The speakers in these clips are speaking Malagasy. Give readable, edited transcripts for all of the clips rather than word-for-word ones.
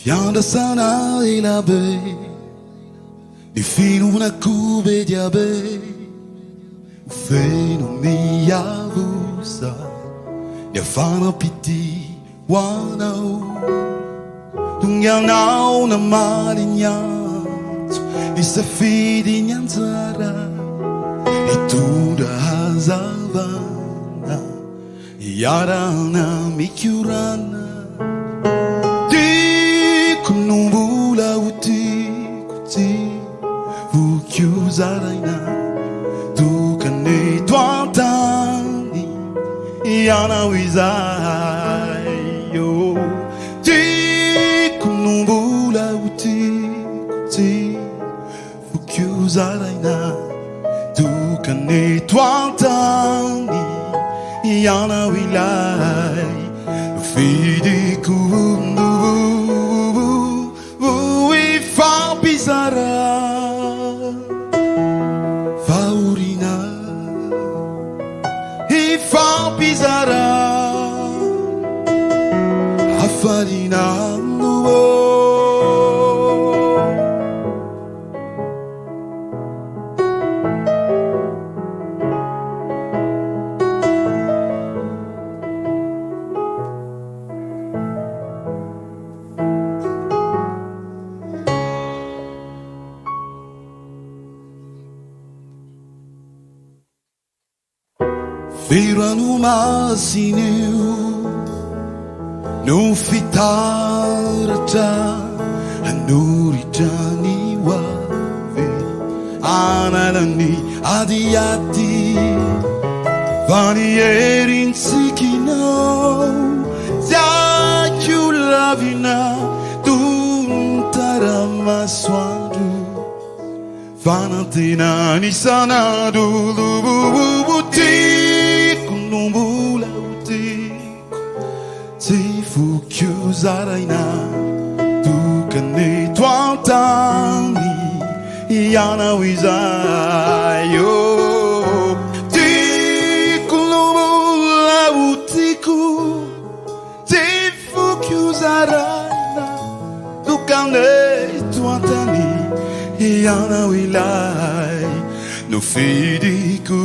Viens da sana e la baie, di fino una cube di abe, feno mi avusa, di afana piti wanau, tunga nau na marinyanzo, e se fidi nyanzara, e tu da hazavana, e yarana mi chiurana. Numbula uti kuti vukiuzaraina tukane twantani yana wizayo ti numbula uti kuti vukiuzaraina tukane twantani yana wilai Nofidiko Pisara Faurina E fa pisara Affarina Virano masinu no fitarata anuritani wave analani adiati vanierin sikino zakulavina tuntarama swandu Fanatina ni sanadu lububuti Numbula utiko Tifu chiusaraina Tukane twantani Yana wizayo Tiku numbula utiko Tifu chiusaraina Tukane twantani Yana wilai Nofidiko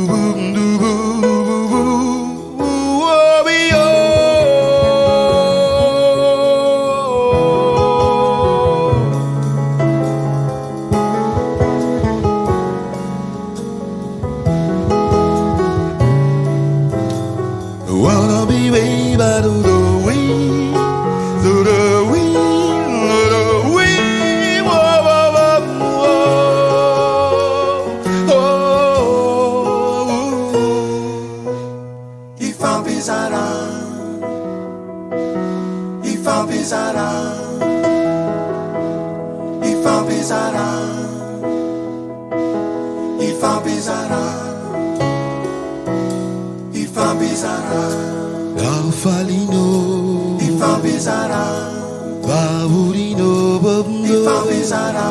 Wanna be way by the wind, through the wind, through the wind, whoa, whoa, whoa, oh, if I'm bizarre, if I'm bizarre, if I'm bizarre, if I'm bizarre. Falino Ifa bizarra Baburino Bobno Ifa bizarra